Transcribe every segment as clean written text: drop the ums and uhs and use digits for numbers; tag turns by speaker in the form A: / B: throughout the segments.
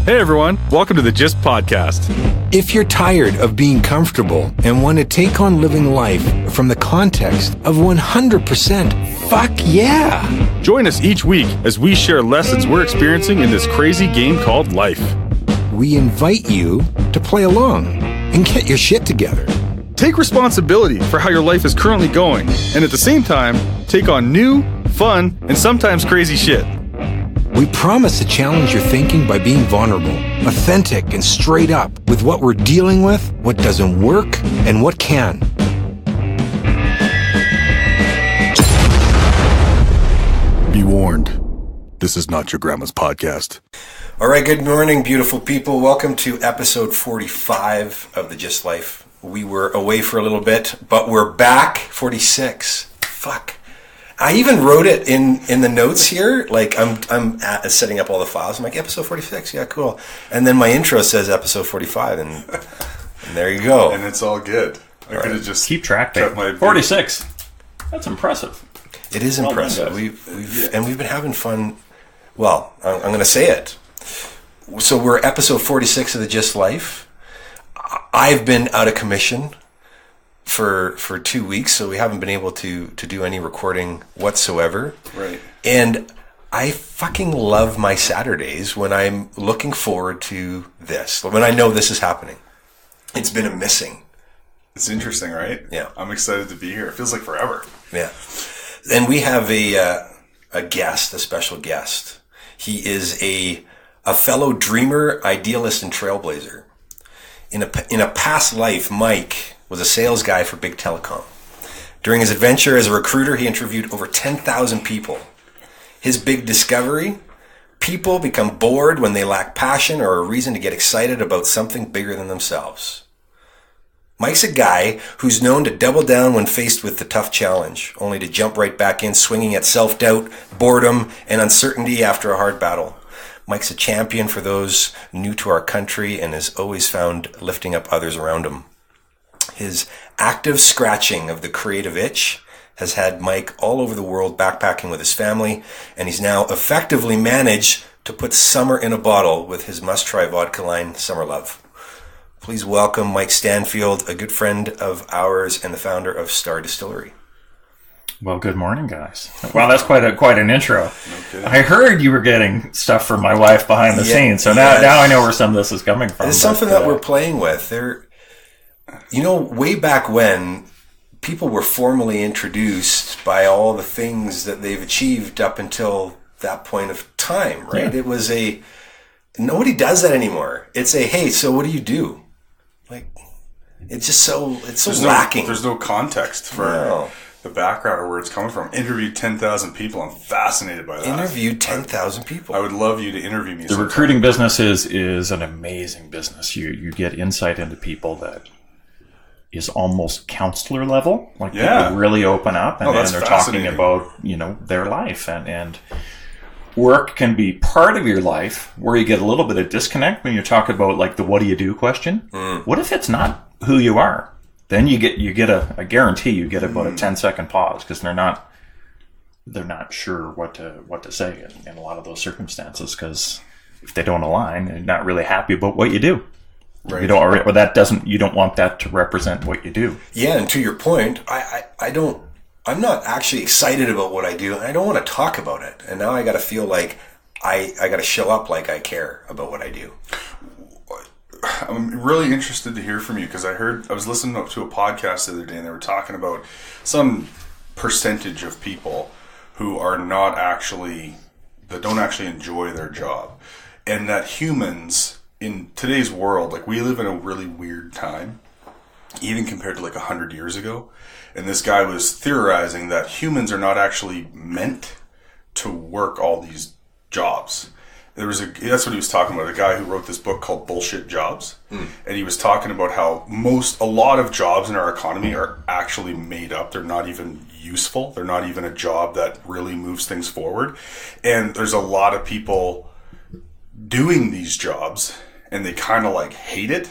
A: Hey everyone, welcome to the Gist Podcast.
B: If you're tired of being comfortable and want to take on living life from the context of 100%, fuck yeah!
A: Join us each week as we share lessons we're experiencing in this crazy game called life.
B: We invite you to play along and get your shit together.
A: Take responsibility for how your life is currently going, and at the same time, take on new, fun, and sometimes crazy shit.
B: We promise to challenge your thinking by being vulnerable, authentic, and straight up with what we're dealing with, what doesn't work, and what can.
A: Be warned, this is not your grandma's podcast.
B: All right, good morning, beautiful people. Welcome to episode 45 of The Gist Life. We were away for a little bit, but we're back. 46. Fuck. I even wrote it in the notes here. Like I'm setting up all the files. I'm like, episode 46. Yeah, cool. And then my intro says episode 45, and there you go.
C: And it's all good. I could have just
D: keep track. 46. That's impressive.
B: It is impressive. We've been having fun. Well, I'm going to say it. So we're episode 46 of The Gist Life. I've been out of commission for 2 weeks, so we haven't been able to do any recording whatsoever.
C: Right.
B: And I fucking love my Saturdays when I'm looking forward to this, when I know this is happening. It's been a missing.
C: It's interesting, right?
B: Yeah.
C: I'm excited to be here. It feels like forever.
B: Yeah. And we have a special guest. He is a fellow dreamer, idealist, and trailblazer. In a past life, Mike was a sales guy for big telecom. During his adventure as a recruiter, he interviewed over 10,000 people. His big discovery: people become bored when they lack passion or a reason to get excited about something bigger than themselves. Mike's a guy who's known to double down when faced with the tough challenge, only to jump right back in, swinging at self-doubt, boredom, and uncertainty after a hard battle. Mike's a champion for those new to our country and is always found lifting up others around him. His active scratching of the creative itch has had Mike all over the world backpacking with his family, and he's now effectively managed to put summer in a bottle with his must-try vodka line, Summer Love. Please welcome Mike Stanfield, a good friend of ours and the founder of Star Distillery.
D: Well, good morning, guys. Wow, that's quite an intro. Okay. I heard you were getting stuff from my wife behind the scenes, so now I know where some of this is coming from.
B: It's something that we're playing with. Way back when, people were formally introduced by all the things that they've achieved up until that point of time, right? Yeah. It was nobody does that anymore. It's hey, so what do you do? Like, it's so lacking.
C: There's no context for the background or where it's coming from. Interviewed 10,000 people. I'm fascinated by that.
B: Interviewed 10,000 people.
C: I would love you to interview me.
D: The recruiting business is an amazing business. You get insight into people that is almost counselor level. Like, people really open up and they're talking about, their life, and work can be part of your life where you get a little bit of disconnect when you talk about like the what do you do question. What if it's not who you are? Then you get a guarantee you get about a 10-second pause, because they're not sure what to say in a lot of those circumstances, because if they don't align, they're not really happy about what you do. Right. You don't want that to represent what you do.
B: Yeah, and to your point, I'm not actually excited about what I do, and I don't want to talk about it. And now I got to feel like I got to show up like I care about what I do.
C: I'm really interested to hear from you, because I was listening to a podcast the other day, and they were talking about some percentage of people who don't actually enjoy their job, and that humans in today's world, like, we live in a really weird time, even compared to like 100 years ago. And this guy was theorizing that humans are not actually meant to work all these jobs. That's what he was talking about, a guy who wrote this book called Bullshit Jobs. And he was talking about how a lot of jobs in our economy are actually made up. They're not even useful. They're not even a job that really moves things forward. And there's a lot of people doing these jobs, and they kind of like hate it.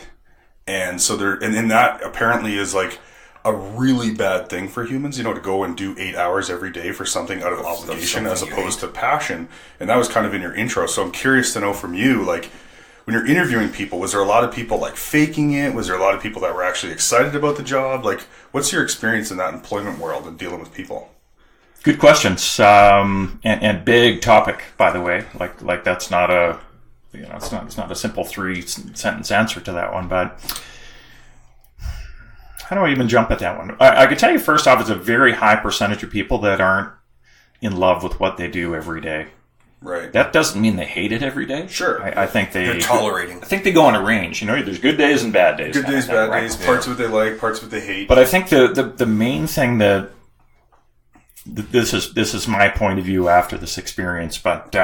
C: And so and that apparently is like a really bad thing for humans, to go and do 8 hours every day for something out of obligation as opposed to passion. And that was kind of in your intro. So I'm curious to know from you, like, when you're interviewing people, was there a lot of people like faking it? Was there a lot of people that were actually excited about the job? Like, what's your experience in that employment world and dealing with people?
D: Good questions, and big topic, by the way. Like that's not a, it's not a simple 3-sentence answer to that one. But how do I even jump at that one? I could tell you first off, it's a very high percentage of people that aren't in love with what they do every day.
C: Right.
D: That doesn't mean they hate it every day.
C: Sure.
D: I think they're
B: tolerating.
D: I think they go on a range. There's good days and bad days.
C: Good days, bad days. Parts of what they like, parts of what they hate.
D: But I think the main thing that this is my point of view after this experience. But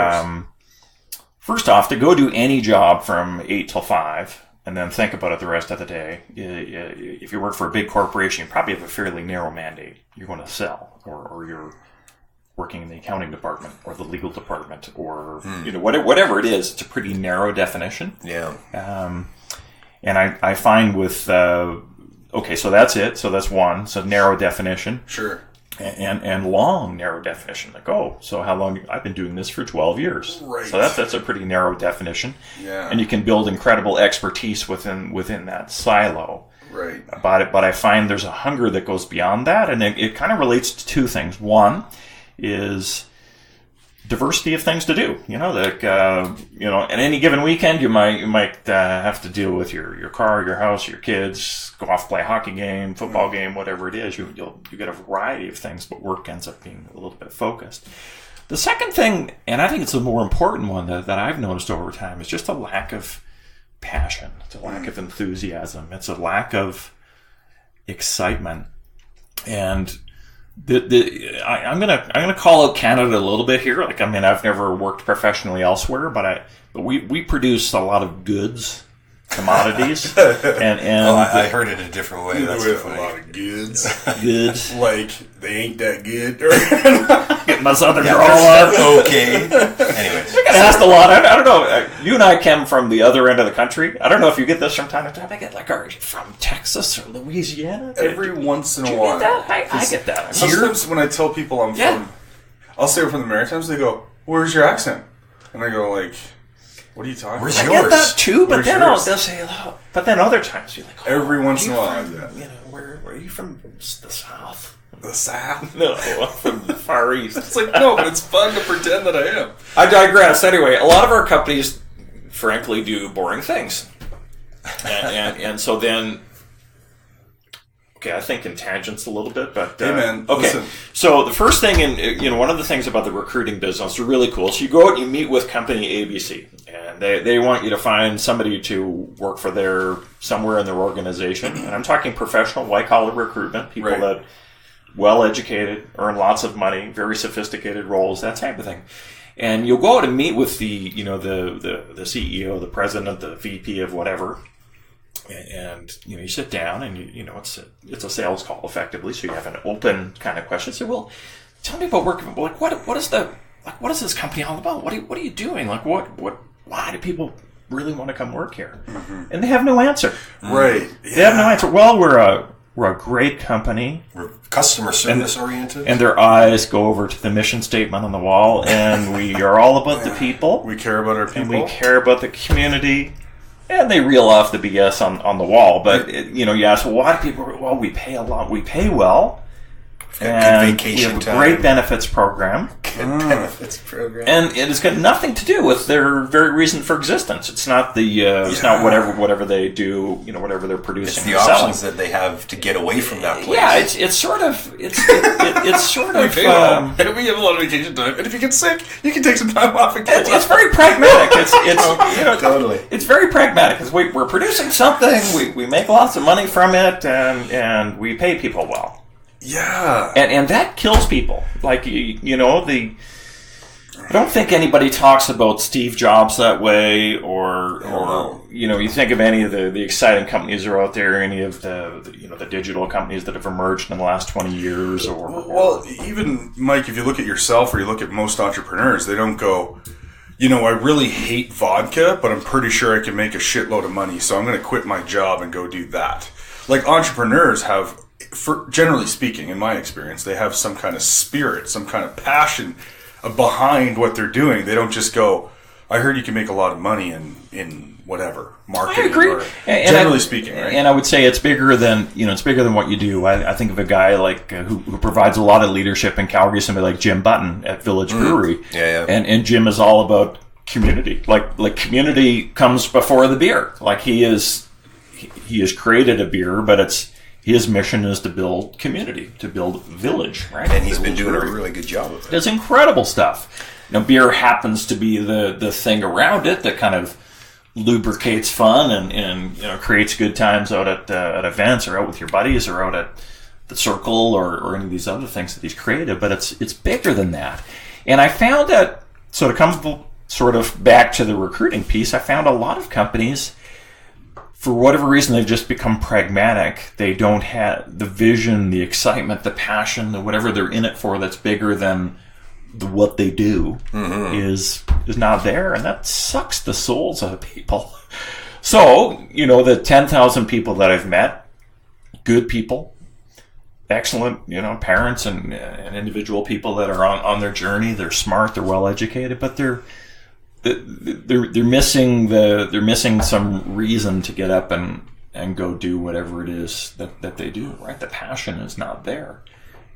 D: first off, to go do any job from 8 till 5 and then think about it the rest of the day. If you work for a big corporation, you probably have a fairly narrow mandate. You're going to sell, or you're working in the accounting department or the legal department, or whatever it is. It's a pretty narrow definition.
B: Yeah.
D: And I find with okay, so that's it. So that's one. So narrow definition.
C: Sure.
D: And long narrow definition. Like, so how long? I've been doing this for 12 years.
C: Right.
D: So that's a pretty narrow definition.
C: Yeah.
D: And you can build incredible expertise within that silo.
C: Right.
D: But I find there's a hunger that goes beyond that, and it kind of relates to two things. One is diversity of things to do. At any given weekend, you might have to deal with your car, your house, your kids, go off, play a hockey game, football game, whatever it is. You get a variety of things, but work ends up being a little bit focused. The second thing, and I think it's a more important one that I've noticed over time, is just a lack of passion. It's a lack of enthusiasm. It's a lack of excitement. And I'm gonna call out Canada a little bit here. I've never worked professionally elsewhere, but we produce a lot of goods, commodities, and
B: I heard it a different way. That's
C: with a lot of goods.
D: Like
C: they ain't that good.
D: Getting my southern drawl on.
B: Okay. Anyways,
D: I get asked a lot. I don't know. You and I come from the other end of the country. I don't know if you get this from time to time. I get are you from Texas or Louisiana?
C: Every once in a while.
D: I get that.
C: Sometimes when I tell people I'm from, I'll say we're from the Maritimes. They go, "Where's your accent?" And I go what are you talking
B: Where's
C: about?
D: I get that too, but
C: Where's
D: then
C: yours?
D: they'll say, but then other times you're like,
C: every once in a while,
D: where are you from? The South?
C: The South?
D: No, I'm from the Far East.
C: It's no, but it's fun to pretend that I am.
D: I digress. Anyway, a lot of our companies, frankly, do boring things, and so then. Okay, I think in tangents a little bit, but
C: hey man,
D: okay.
C: Listen.
D: So the first thing, one of the things about the recruiting business are really cool. So you go out and you meet with company ABC, and they want you to find somebody to work for somewhere in their organization. And I'm talking professional, white collar recruitment, people that well educated, earn lots of money, very sophisticated roles, that type of thing. And you'll go out and meet with the CEO, the president, the VP of whatever. And you sit down and it's a sales call effectively, so you have an open kind of question. So, well, tell me about work. What is this company all about? What are you doing? Why do people really want to come work here? Mm-hmm. And they have no answer.
C: Right?
D: Yeah. They have no answer. Well, we're a great company.
B: We're customer service oriented,
D: and their eyes go over to the mission statement on the wall, and we are all about the people.
C: We care about our people.
D: And we care about the community. And they reel off the BS on the wall. But, you ask, well, why do people... Well, we pay a lot. We pay well. And
B: vacation
D: we have a
B: time.
D: Great benefits program.
B: Benefits program.
D: And it's got nothing to do with their very reason for existence. It's not it's not whatever they do, whatever they're producing.
B: It's the options that they have to get away from that place.
D: Yeah, it's sort of
C: we have a lot of vacation time, and if you get sick, you can take some time off. And
D: it's very pragmatic. It's
B: totally.
D: It's very pragmatic because we're producing something. We make lots of money from it, and we pay people well.
C: Yeah,
D: and that kills people. I don't think anybody talks about Steve Jobs that way, or you think of any of the exciting companies that are out there, any of the digital companies that have emerged in the last 20 years,
C: well, even Mike, if you look at yourself or you look at most entrepreneurs, they don't go, I really hate vodka, but I'm pretty sure I can make a shitload of money, so I'm going to quit my job and go do that. Like, entrepreneurs have, generally speaking, in my experience, they have some kind of spirit, some kind of passion behind what they're doing. They don't just go, I heard you can make a lot of money in whatever marketing.
D: I agree.
C: Or, generally speaking, right?
D: And I would say it's bigger than what you do. I think of a guy like who provides a lot of leadership in Calgary, somebody like Jim Button at Village Brewery.
B: Yeah.
D: And Jim is all about community. Like community comes before the beer. Like he has created a beer, but his mission is to build community, to build village, right?
B: And he's been doing a really good job of it.
D: It's incredible stuff. Beer happens to be the thing around it that kind of lubricates fun and creates good times out at events or out with your buddies or out at the circle or any of these other things that he's created. But it's bigger than that. And I found that, so to come sort of back to the recruiting piece, I found a lot of companies, for whatever reason, they've just become pragmatic. They don't have the vision, the excitement, the passion, the whatever they're in it for that's bigger than what they do is not there. And that sucks the souls out of people. So, the 10,000 people that I've met, good people, excellent, parents and individual people that are on their journey. They're smart, they're well educated, but they're missing some reason to get up and go do whatever it is that they do, right? The passion is not there.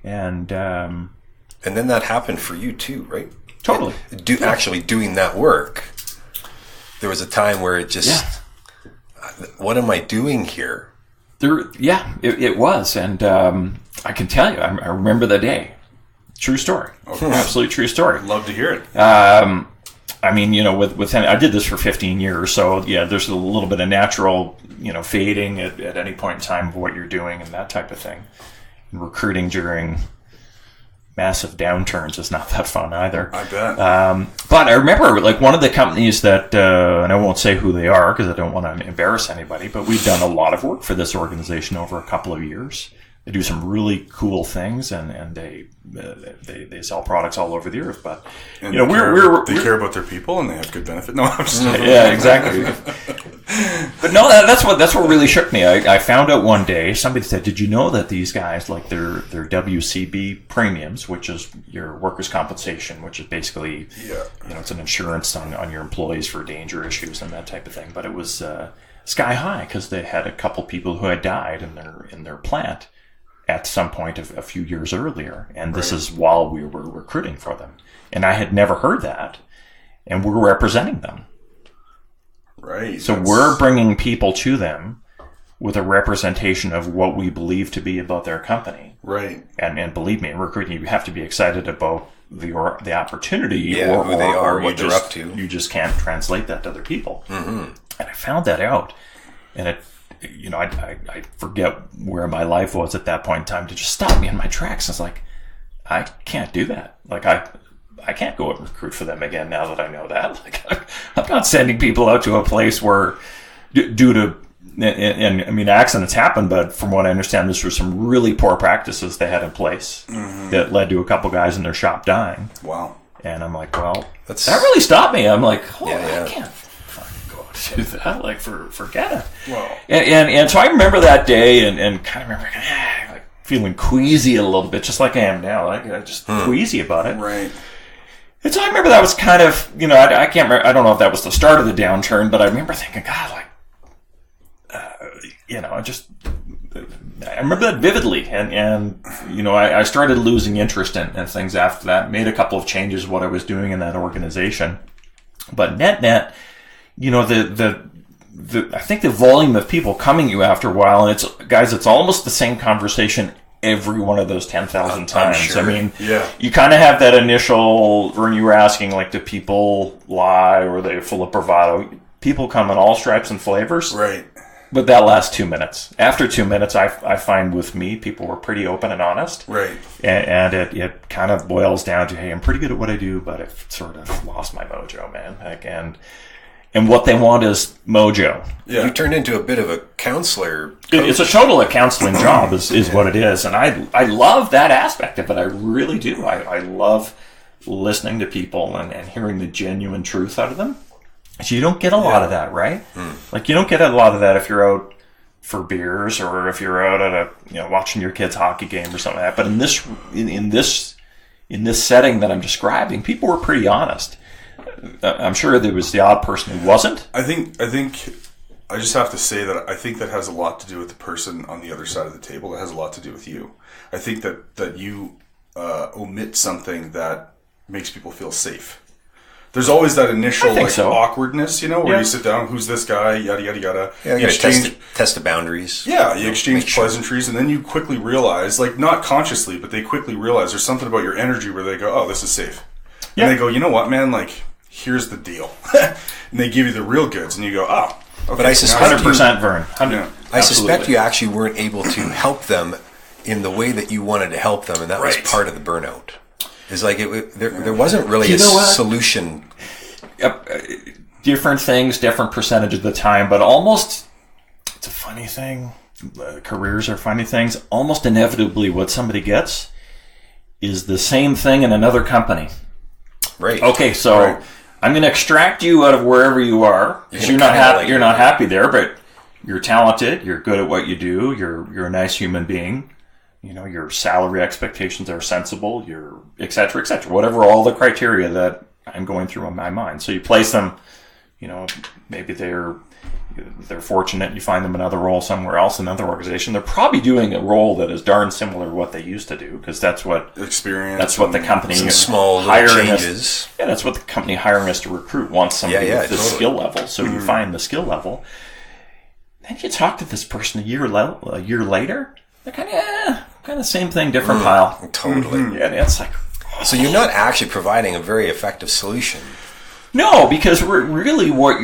D: And
B: then that happened for you too, right?
D: Totally.
B: Actually doing that work. There was a time where it just, what am I doing here?
D: It was. And I can tell you, I remember the day. True story. Okay. Absolute true story.
C: Love to hear it.
D: With I did this for 15 years, so there's a little bit of natural, fading at any point in time of what you're doing and that type of thing. And recruiting during massive downturns is not that fun either.
C: I bet.
D: But I remember, one of the companies that, and I won't say who they are because I don't want to embarrass anybody, but we've done a lot of work for this organization over a couple of years. They do some really cool things, and they sell products all over the earth. But
C: they care about their people and they have good benefit. No, I'm just
D: yeah, exactly. But no, that's what really shook me. I found out one day, somebody said, "Did you know that these guys, like their WCB premiums, which is your workers' compensation, which is basically it's an insurance on your employees for danger issues and that type of thing, but it was sky high because they had a couple people who had died in their plant." At some point a few years earlier. And this is while we were recruiting for them. And I had never heard that. And we're representing them.
C: Right.
D: So we're bringing people to them with a representation of what we believe to be about their company.
C: Right.
D: And believe me, in recruiting, you have to be excited about the opportunity
B: who they are, what they're up to.
D: You just can't translate that to other people.
B: Mm-hmm.
D: And I found that out. And I forget where my life was at that point in time to just stop me in my tracks. I was like, I can't do that. I can't go and recruit for them again now that I know that. I'm not sending people out to a place where, due to, accidents happen, but from what I understand, this was some really poor practices they had in place that led to a couple guys in their shop dying.
C: Wow.
D: And I'm like, well, that really stopped me. I'm like, I can't do that, forget it.
C: Wow.
D: And so I remember that day and kind of remember feeling queasy a little bit, just like I am now, just queasy about it.
C: Right.
D: And so I remember that was kind of, I can't remember, I don't know if that was the start of the downturn, but I remember thinking, God, I remember that vividly, and I started losing interest in things after that. Made a couple of changes what I was doing in that organization, but net, I think the volume of people coming to you after a while, and it's almost the same conversation every one of those 10,000 times.
B: Sure.
D: You kind of have that initial, when you were asking, do people lie or are they full of bravado? People come in all stripes and flavors.
C: Right.
D: But that last 2 minutes. After 2 minutes, I find with me, people were pretty open and honest.
C: Right.
D: And it kind of boils down to, hey, I'm pretty good at what I do, but I've sort of lost my mojo, man. And what they want is mojo.
B: Yeah. You turned into a bit of a counselor.
D: It's a total counseling job is what it is. And I love that aspect of it. I really do. I love listening to people and hearing the genuine truth out of them. So you don't get a lot of that, right? You don't get a lot of that if you're out for beers or if you're out at watching your kid's hockey game or something like that. But in this setting that I'm describing, people were pretty honest. I'm sure there was the odd person who wasn't.
C: I think I just have to say that I think that has a lot to do with the person on the other side of the table. That has a lot to do with you. I think that you omit something that makes people feel safe. There's always that initial awkwardness, where you sit down, who's this guy, yada, yada, yada.
B: Yeah, you gotta test the boundaries.
C: Yeah, you exchange pleasantries, and then you quickly realize, like, not consciously, but they quickly realize there's something about your energy where they go, oh, this is safe. Yeah. And they go, you know what, man, like, here's the deal. And they give you the real goods, and you go, oh, okay.
B: But I suspect
D: 100% Vern.
B: I suspect you actually weren't able to help them in the way that you wanted to help them, and that was part of the burnout. It's like there wasn't really a solution.
D: Different things, different percentage of the time, but almost, it's a funny thing. Careers are funny things. Almost inevitably, what somebody gets is the same thing in another company.
B: Right.
D: Okay, so I'm going to extract you out of wherever you are because you're not happy. You're not happy there, but you're talented. You're good at what you do. You're a nice human being. Your salary expectations are sensible, your et cetera, whatever, all the criteria that I'm going through in my mind. So you place them, maybe they're fortunate, you find them another role somewhere else, another organization. They're probably doing a role that is darn similar to what they used to do, because that's what
C: experience.
D: That's what the company
B: small hiring changes.
D: That's what the company hiring us to recruit wants, somebody with this skill level. So you find the skill level. Then you talk to this person a year later, they're kind of same thing, different pile.
B: Totally.
D: Mm-hmm. Yeah, it's like...
B: So you're not actually providing a very effective solution.
D: No, because really what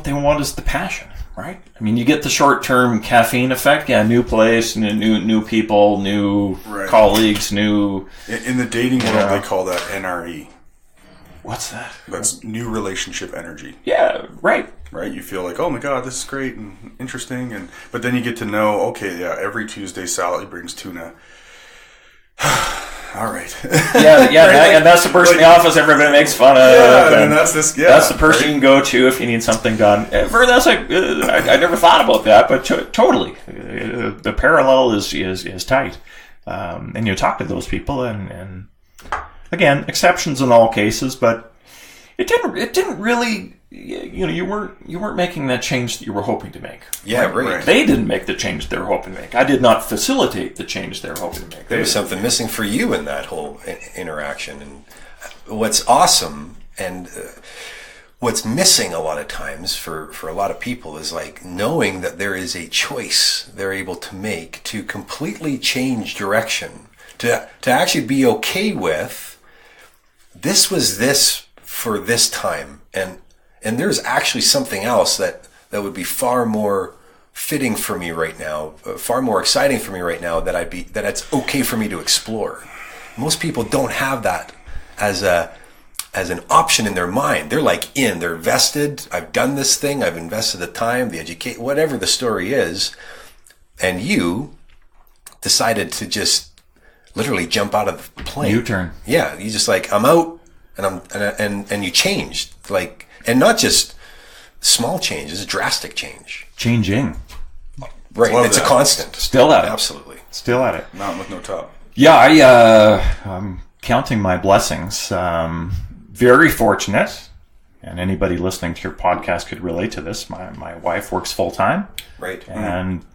D: they want is the passion, right? I mean, you get the short-term caffeine effect. Yeah, new place, new people, new colleagues, new...
C: In the dating world, they call that NRE.
D: What's that?
C: That's new relationship energy.
D: Yeah, right.
C: Right? You feel like, oh my God, this is great and interesting. But then you get to know, okay, yeah, every Tuesday Sally brings tuna. All right.
D: And that's the person in the office everybody makes fun of.
C: Yeah, and that's this. Yeah,
D: that's the person you can go to if you need something done. That's like I never thought about that, but totally, the parallel is tight. And you talk to those people, and again, exceptions in all cases, but it didn't really. You weren't making that change that you were hoping to make.
B: Yeah, right.
D: They didn't make the change they were hoping to make. I did not facilitate the change they were hoping to make.
B: There was something missing for you in that whole interaction. And what's awesome and what's missing a lot of times for a lot of people is like knowing that there is a choice they're able to make to completely change direction, to actually be okay with this was this for this time, and there's actually something else that would be far more fitting for me right now, far more exciting for me right now, that it's okay for me to explore. Most people don't have that as an option in their mind. They're like they're vested. I've done this thing. I've invested the time, the education, whatever the story is. And you decided to just literally jump out of the plane.
D: U-turn.
B: Yeah. You just like, I'm out and you changed, like, and not just small changes, drastic change.
D: Changing.
B: Right. It's a constant.
D: Still at it.
B: Absolutely.
D: Still at it.
C: Mountain with no top.
D: Yeah, I'm counting my blessings. Very fortunate, and anybody listening to your podcast could relate to this. My wife works full time.
B: Right.
D: And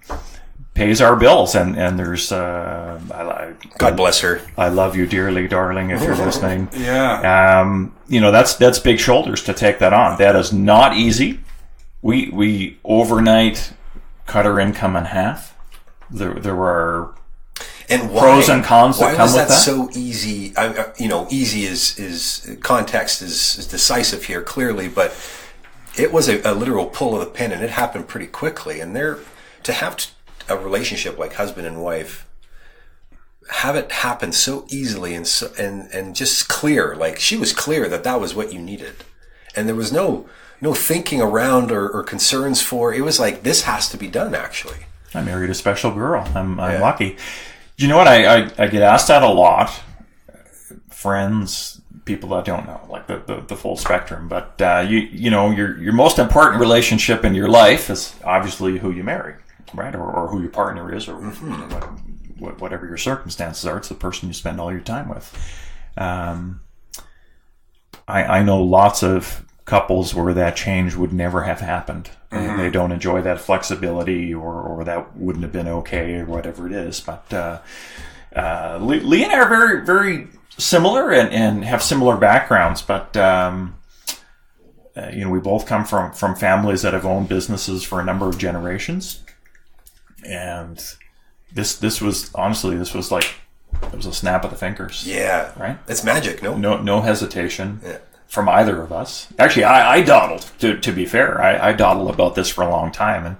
D: pays our bills, and there's
B: God bless her.
D: I love you dearly, darling, if you're listening.
C: Yeah.
D: That's big shoulders to take that on. That is not easy. We overnight cut our income in half. There were pros and cons that come with that.
B: Why was that so easy? Easy is context is decisive here, clearly, but it was a literal pull of the pin, and it happened pretty quickly. And to have a relationship like husband and wife, have it happen so easily and just clear. Like, she was clear that was what you needed, and there was no thinking around or concerns for. It was like, this has to be done. Actually,
D: I married a special girl. I'm lucky. You know what? I get asked that a lot. Friends, people that don't know, like the full spectrum. But your most important relationship in your life is obviously who you marry. Right, or who your partner is, or whatever your circumstances are. It's the person you spend all your time with. I know lots of couples where that change would never have happened. And they don't enjoy that flexibility, or that wouldn't have been okay, or whatever it is. But Lee and I are very, very similar and have similar backgrounds. But we both come from families that have owned businesses for a number of generations. And this was like, it was a snap of the fingers.
B: Yeah.
D: Right?
B: It's magic, no?
D: No hesitation from either of us. Actually, I dawdled, to be fair. I dawdled about this for a long time.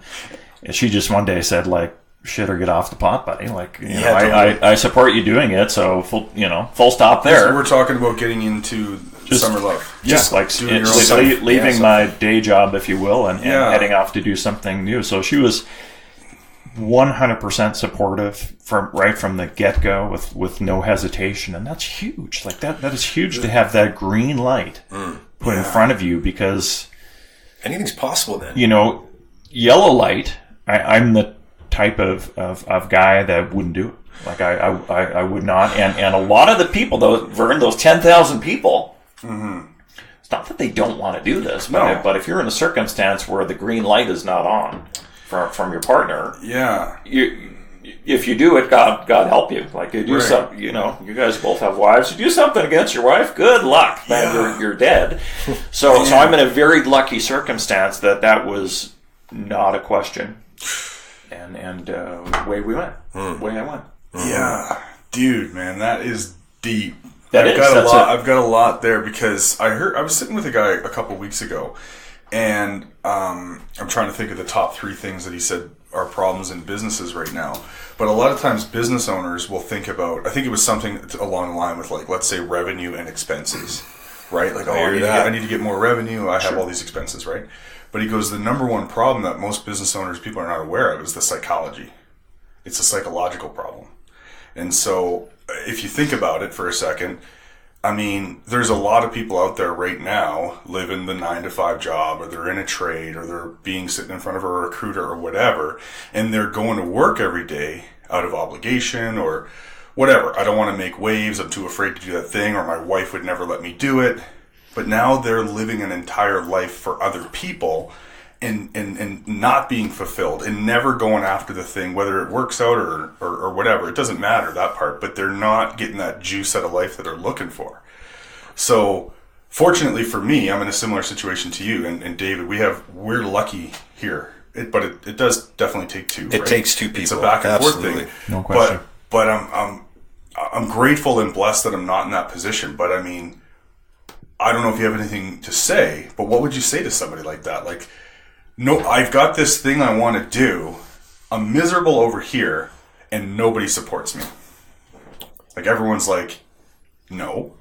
D: And she just one day said, like, shit or get off the pot, buddy. Like, I support you doing it, so, full stop there.
C: So we're talking about getting into summer love.
D: Just like leaving my day job, if you will, and heading off to do something new. So she was 100% supportive from the get-go with no hesitation, and that's huge. Like that is huge to have that green light put in front of you, because
B: anything's possible then.
D: Yellow light, I'm the type of guy that wouldn't do it. Like I would not, and a lot of the people, those 10,000 people, it's not that they don't want to do this, but if you're in a circumstance where the green light is not on from your partner, if you do it, God help you. Like you do something, you guys both have wives. You do something against your wife, good luck, man. You're dead. So I'm in a very lucky circumstance that was not a question, and away we went. Way I went.
C: Yeah, dude, man, that is deep.
D: I've
C: got a lot there, because I was sitting with a guy a couple weeks ago. And I'm trying to think of the top 3 things that he said are problems in businesses right now. But a lot of times business owners will think about, I think it was something along the line with, like, let's say revenue and expenses, right? Like, I need to get more revenue. I have all these expenses, right? But he goes, the number one problem that most business owners, people are not aware of, is the psychology. It's a psychological problem. And so if you think about it for a second, I mean, there's a lot of people out there right now living the 9-to-5 job, or they're in a trade, or they're sitting in front of a recruiter or whatever, and they're going to work every day out of obligation or whatever. I don't want to make waves. I'm too afraid to do that thing, or my wife would never let me do it. But now they're living an entire life for other people and not being fulfilled, and never going after the thing, whether it works out or whatever. It doesn't matter, that part, but they're not getting that juice out of life that they're looking for. So fortunately for me, I'm in a similar situation to you and David. We're lucky here, but it does definitely take two.
B: It takes two people.
C: It's a back and forth thing.
D: No question.
C: But I'm grateful and blessed that I'm not in that position. But I mean, I don't know if you have anything to say, but what would you say to somebody like that? Like, no, I've got this thing I want to do. I'm miserable over here, and nobody supports me. Like, everyone's like, no.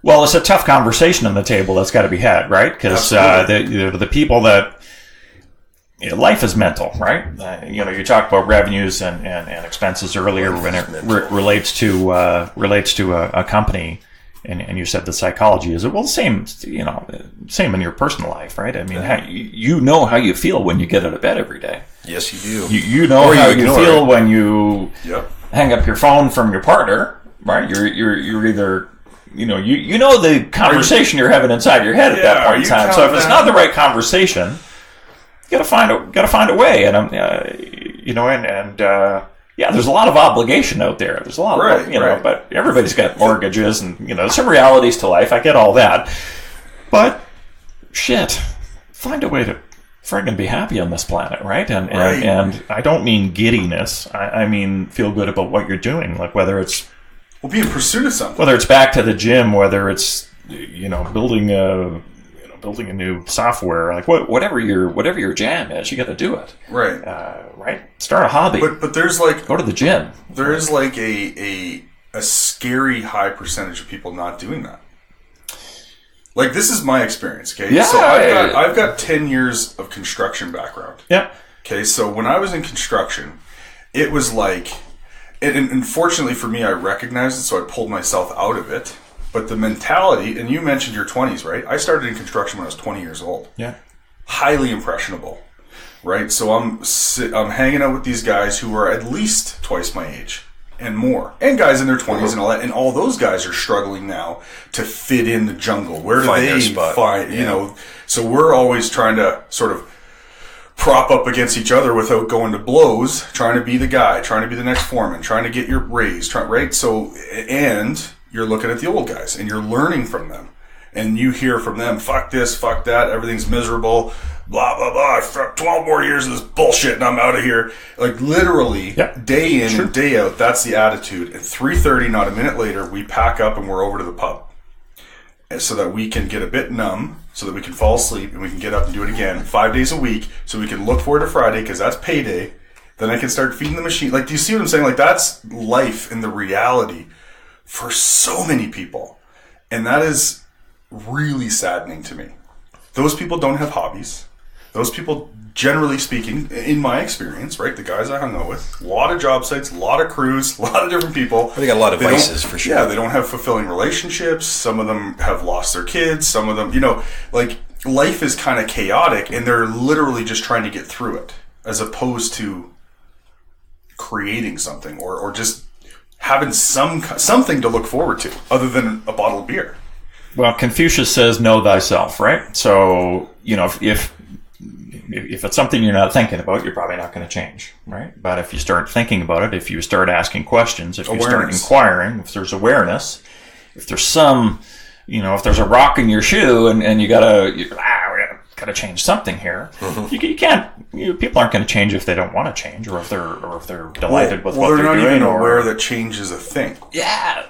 D: Well, it's a tough conversation on the table that's got to be had, right? Because the people that life is mental, right? You talked about revenues and expenses earlier when it relates to a company. And you said the psychology is well, same in your personal life, right? I mean, how you feel when you get out of bed every day.
B: Yes, you do.
D: You know how you feel when you hang up your phone from your partner, right? You're either the conversation you're having inside your head at that point in time. So if it's not the right conversation, you gotta find a way. And there's a lot of obligation out there. There's a lot of, but everybody's got mortgages and, there's some realities to life. I get all that. But, shit, find a way to friggin' be happy on this planet, right? And I don't mean giddiness. I mean feel good about what you're doing. Like whether it's...
C: Well, be in pursuit of something.
D: Whether it's back to the gym, whether it's, building a new software, like whatever your jam is, you got to do it.
C: Right.
D: Right. Start a hobby.
C: But there's like
D: go to the gym.
C: There is like a scary high percentage of people not doing that. Like this is my experience. Okay.
D: Yeah.
C: So I've got 10 years of construction background.
D: Yeah.
C: Okay. So when I was in construction, it was like, and fortunately for me, I recognized it, so I pulled myself out of it. But the mentality, and you mentioned your 20s, right? I started in construction when I was 20 years old.
D: Yeah.
C: Highly impressionable, right? So I'm hanging out with these guys who are at least twice my age. and more. And guys in their 20s and all that. And all those guys are struggling now to fit in the jungle. Where do they find, you know? So we're always trying to sort of prop up against each other without going to blows, trying to be the guy, trying to be the next foreman, trying to get your raise, right? So, and you're looking at the old guys and you're learning from them. And you hear from them, fuck this, fuck that, everything's miserable, blah, blah, blah. Fuck 12 more years of this bullshit and I'm out of here. Like literally, day in and day out, that's the attitude. At 3:30, not a minute later, we pack up and we're over to the pub. And so that we can get a bit numb, so that we can fall asleep and we can get up and do it again 5 days a week. So we can look forward to Friday because that's payday. Then I can start feeding the machine. Like, do you see what I'm saying? Like, that's life and the reality for so many people. And that is really saddening to me. Those people don't have hobbies. Those people, generally speaking, in my experience, right, the guys I hung out with, a lot of job sites, a lot of crews, a lot of different people.
B: They got a lot of vices for sure.
C: Yeah, they don't have fulfilling relationships. Some of them have lost their kids. Some of them, you know, like life is kind of chaotic and they're literally just trying to get through it as opposed to creating something or just having something to look forward to other than a bottle of beer.
D: Well, Confucius says, know thyself, right? So, you know, if it's something you're not thinking about, you're probably not going to change, right? But if you start thinking about it, if you start asking questions, if you start inquiring, if there's awareness, if there's some, you know, if there's a rock in your shoe and you gotta change something here, you can't. People aren't going to change if they don't want to change, or if they're delighted with what they're doing.
C: Well, they're not even aware that change is a thing.
D: Yeah.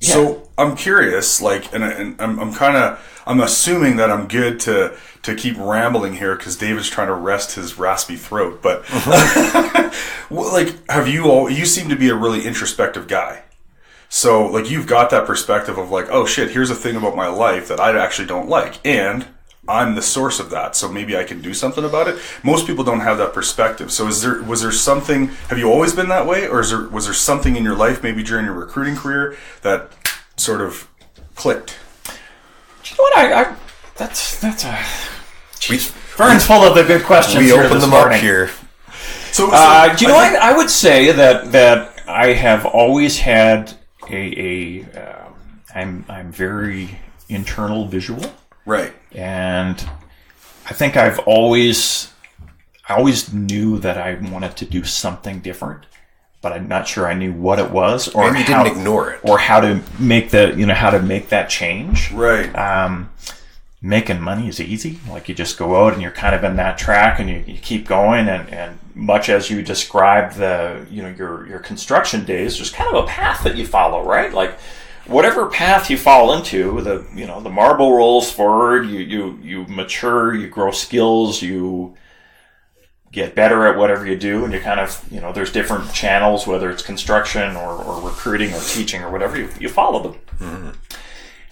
C: So I'm curious, like, and I'm assuming that I'm good to keep rambling here because David's trying to rest his raspy throat. But well, like, you seem to be a really introspective guy. So like, you've got that perspective of like, oh shit, here's a thing about my life that I actually don't like, and I'm the source of that, so maybe I can do something about it. Most people don't have that perspective. So was there something, have you always been that way? Or was there something in your life, maybe during your recruiting career, that sort of clicked?
D: Do you know what, that's a... Vern's full of the good questions.
B: We opened them up here.
D: So do you know what? I would say that I have always had I'm very internal visual.
C: Right.
D: And I think I always knew that I wanted to do something different, but I'm not sure I knew what it was, or
B: maybe you didn't ignore it,
D: or how to make that change.
C: Right.
D: Making money is easy. Like, you just go out and you're kind of in that track and you keep going, and much as you described your construction days, there's kind of a path that you follow, right? Like, whatever path you fall into, the marble rolls forward, you mature, you grow skills, you get better at whatever you do, and you kind of, there's different channels, whether it's construction or recruiting or teaching or whatever, you follow them. Mm-hmm.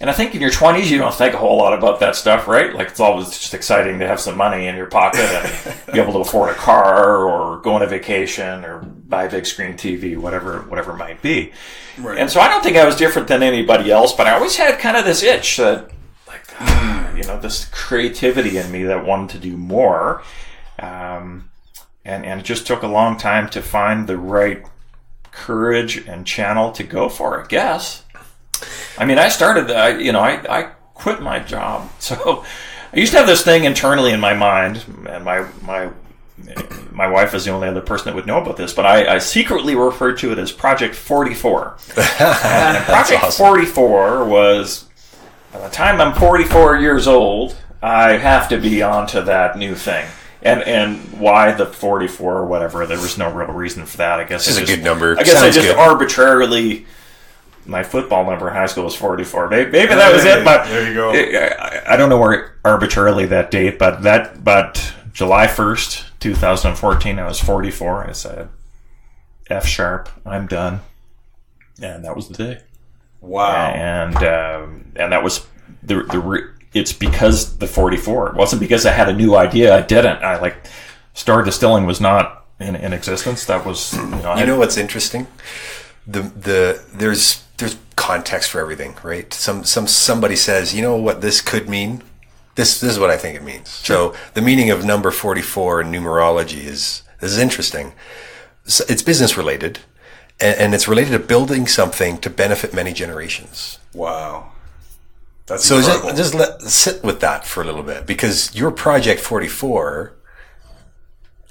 D: And I think in your 20s, you don't think a whole lot about that stuff, right? Like, it's always just exciting to have some money in your pocket and be able to afford a car or go on a vacation or buy a big screen TV, whatever it might be. Right. And so I don't think I was different than anybody else, but I always had kind of this itch that, like, this creativity in me that wanted to do more. And it just took a long time to find the right courage and channel to go for, I guess. I mean, I started, I quit my job. So I used to have this thing internally in my mind, and my wife is the only other person that would know about this, but I secretly referred to it as Project 44. And Project awesome. 44 was, by the time I'm 44 years old, I have to be onto that new thing. And why the 44 or whatever, there was no real reason for that. I guess
B: it's a good number.
D: I guess I just arbitrarily... My football number in high school was 44. Maybe that was it, but
C: there you go.
D: I don't know where arbitrarily that date, but July 1st, 2014, I was 44. I said, F sharp, I'm done, and that was the day.
C: Wow.
D: And that was it's because the 44. It wasn't because I had a new idea. I didn't. Star Distilling was not in existence. That was
B: you know what's interesting? There's context for everything, right? Somebody says, you know what this could mean? This is what I think it means. Sure. So the meaning of number 44 in numerology is interesting. So it's business related, And it's related to building something to benefit many generations.
C: Wow. That's
B: so
C: incredible.
B: sit with that for a little bit, because your Project 44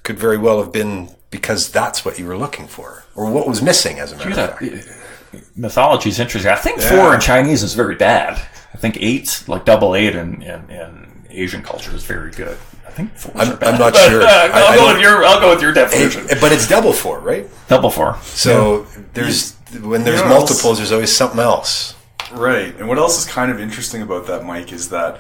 B: could very well have been because that's what you were looking for, or what was missing, as a matter of fact.
D: Mythology is interesting. I think 4 in Chinese is very bad. I think 8, like double 8 in Asian culture, is very good. I think 4 are bad.
B: I'm not sure.
D: I'll go with your definition.
B: But it's double 4, right?
D: Double 4.
B: So when there's multiples, there's always something else.
C: Right. And what else is kind of interesting about that, Mike, is that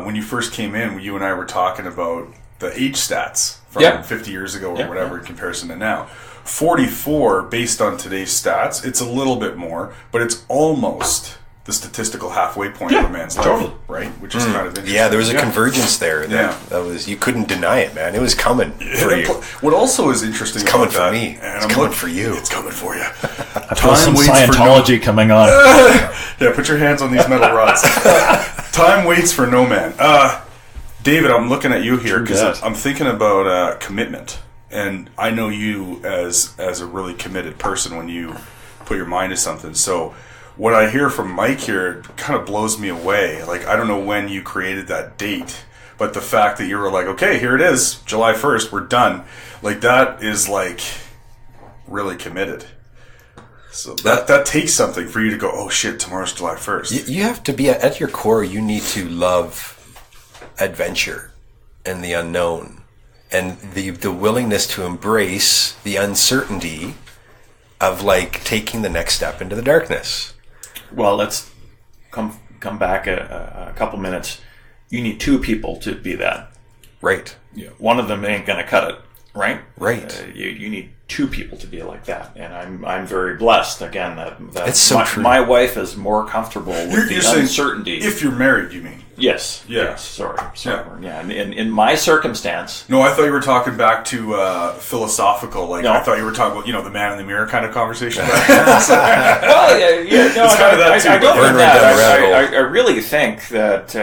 C: when you first came in, you and I were talking about the age stats from 50 years ago or whatever in comparison to now. 44, based on today's stats, it's a little bit more, but it's almost the statistical halfway point of a man's life, right? Which is kind of interesting.
B: Yeah, there was a convergence there. That was, you couldn't deny it, man. It was coming for you.
C: What also is interesting
B: it's coming
C: about
B: for me.
C: And
B: it's coming for you.
C: It's coming for you.
D: I feel some Scientology coming on.
C: Yeah, put your hands on these metal rods. Time waits for no man. David, I'm looking at you here because I'm thinking about commitment. And I know you as a really committed person when you put your mind to something. So what I hear from Mike here kind of blows me away. Like, I don't know when you created that date, but the fact that you were like, okay, here it is, July 1st, we're done. Like, that is like really committed. So that takes something for you to go, oh shit, tomorrow's July 1st.
B: You have to be, at your core, you need to love adventure and the unknown. And the willingness to embrace the uncertainty of, like, taking the next step into the darkness.
D: Well, let's come back a couple minutes. You need 2 people to be that.
B: Right.
D: One of them ain't going to cut it, right?
B: Right.
D: You need 2 people to be like that, and I'm very blessed. Again, that
B: it's so true.
D: My wife is more comfortable with the uncertainty.
C: If you're married, you mean?
D: Yes.
C: Yeah.
D: Yes. Sorry. Yeah. And in my circumstance.
C: No, I thought you were talking back to philosophical. Like, no. I thought you were talking about, the man in the mirror kind of conversation.
D: Well, yeah. No,
C: it's kind of that too.
D: I don't think that. I really think that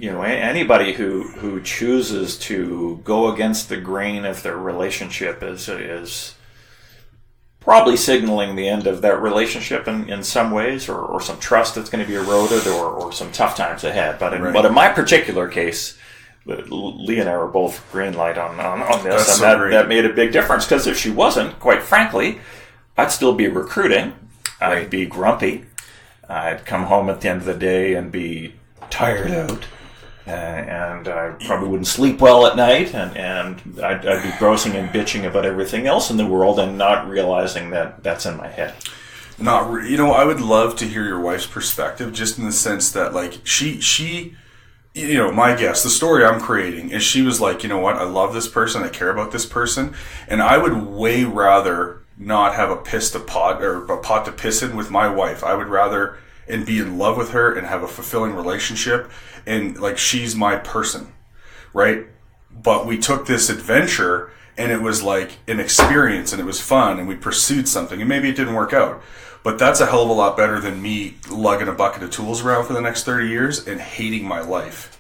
D: anybody who chooses to go against the grain of their relationship is probably signaling the end of that relationship in some ways, or some trust that's going to be eroded, or some tough times ahead. But in my particular case, Lee and I were both green light on this, and that made a big difference, because if she wasn't, quite frankly, I'd still be recruiting. I'd be grumpy. I'd come home at the end of the day and be tired out. And I probably wouldn't sleep well at night, and I'd be grousing and bitching about everything else in the world, and not realizing that that's in my head.
C: I would love to hear your wife's perspective, just in the sense that, like, she my guess, the story I'm creating is, she was like, you know what, I love this person, I care about this person, and I would way rather not have a pot to piss in with my wife. I would rather and be in love with her and have a fulfilling relationship, and, like, she's my person, right? But we took this adventure, and it was like an experience, and it was fun, and we pursued something, and maybe it didn't work out, but that's a hell of a lot better than me lugging a bucket of tools around for the next 30 years and hating my life.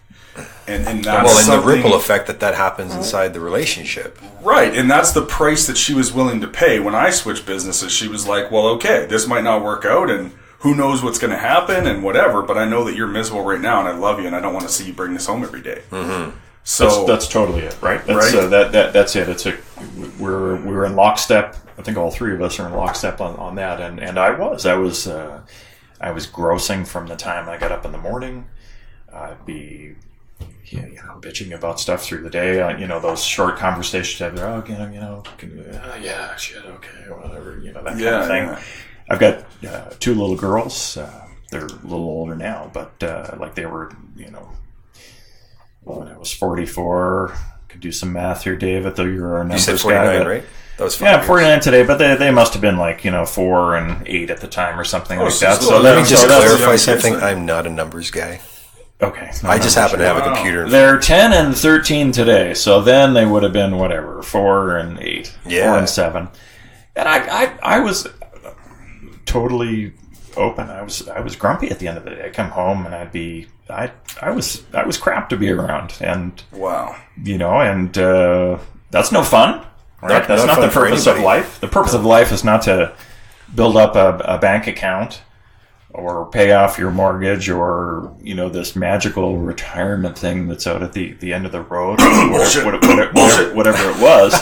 C: And that's
B: the ripple effect that happens inside the relationship.
C: Right, and that's the price that she was willing to pay. When I switched businesses, she was like, well, okay, this might not work out, and who knows what's going to happen and whatever, but I know that you're miserable right now, and I love you, and I don't want to see you bring this home every day.
B: Mm-hmm.
D: So that's totally it, right? That's,
C: right?
D: That's it. We're in lockstep. I think all 3 of us are in lockstep on that, and I was grousing from the time I got up in the morning. I'd be bitching about stuff through the day. Those short conversations. I'd be, shit, okay, whatever, that kind of thing. Yeah. I've got 2 little girls. They're a little older now, but they were, when I was 44, could do some math here, Dave. I thought you were a numbers guy. You said
B: 49, right? That was 5 years.
D: 49 today, but they must have been 4 and 8 at the time, or something like that.
B: So let me just clarify something. I'm not a numbers guy.
D: Okay.
B: I just happen to have a computer.
D: They're 10 and 13 today, so then they would have been 4 and 8, 4 and 7. And I was totally open. I was grumpy at the end of the day. I'd come home and I was crap to be around, and
C: wow,
D: and that's no fun. Right? That's not the purpose of life. The purpose of life is not to build up a bank account or pay off your mortgage or, this magical retirement thing that's out at the end of the road or whatever it was.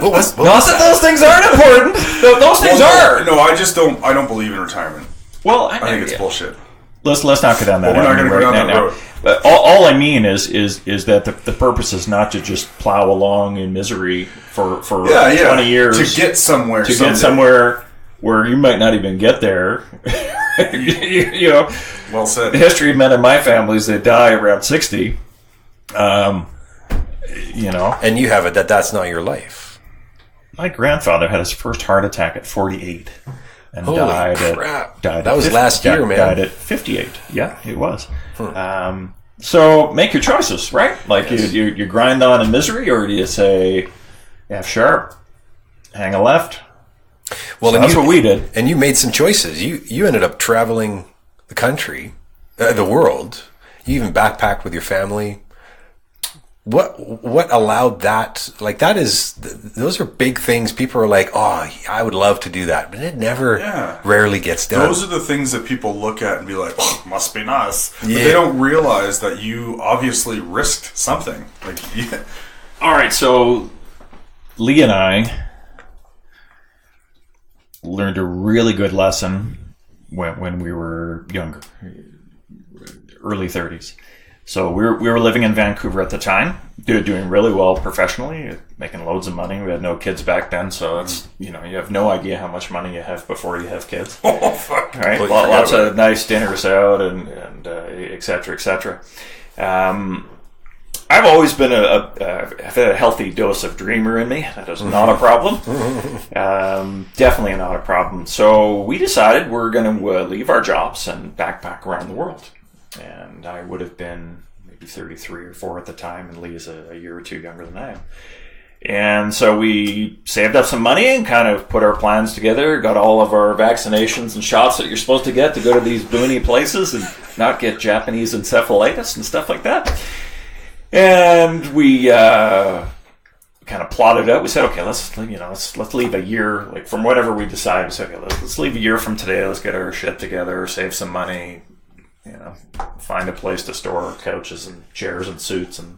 D: Not that those things aren't important. Those things are.
C: No, I don't believe in retirement.
D: Well,
C: I think it's bullshit.
D: Let's not go down that.
C: We're not going to go down that road.
D: But all I mean is that the purpose is not to just plow along in misery for 20 years
C: to get somewhere.
D: Get somewhere where you might not even get there.
C: Well said.
D: The history of men in my family is they die around 60.
B: And you have it that's not your life.
D: My grandfather had his first heart attack at 48. And
B: Holy crap. That was last year, man.
D: Died at 58. Yeah, it was. So make your choices, right? Like you grind on in misery, or do you say, F sharp, hang a left?
B: Well,
D: so that's what we did.
B: And you made some choices. You ended up traveling the country, the world. You even backpacked with your family. What allowed that? Like those are big things. People are like, oh, I would love to do that, but it rarely gets done.
C: Those are the things that people look at and be like, oh, must be nice. But they don't realize that you obviously risked something.
D: All right, so Lee and I learned a really good lesson when we were younger, early 30s. So we were living in Vancouver at the time, doing really well professionally, making loads of money. We had no kids back then, so it's you have no idea how much money you have before you have kids.
C: Oh fuck!
D: Right, lots of nice dinners out and et cetera, et cetera. I've always been I've had a healthy dose of dreamer in me. That is not a problem. Definitely not a problem. So we decided we're going to leave our jobs and backpack around the world. And I would have been maybe 33 or 4 at the time, and Lee is a year or two younger than I am. And so we saved up some money and kind of put our plans together, got all of our vaccinations and shots that you're supposed to get to go to these boony places and not get Japanese encephalitis and stuff like that. And we kind of plotted out. We said, okay, let's leave a year, like from whatever we decided. We said, okay, let's leave a year from today. Let's get our shit together, save some money, find a place to store couches and chairs and suits and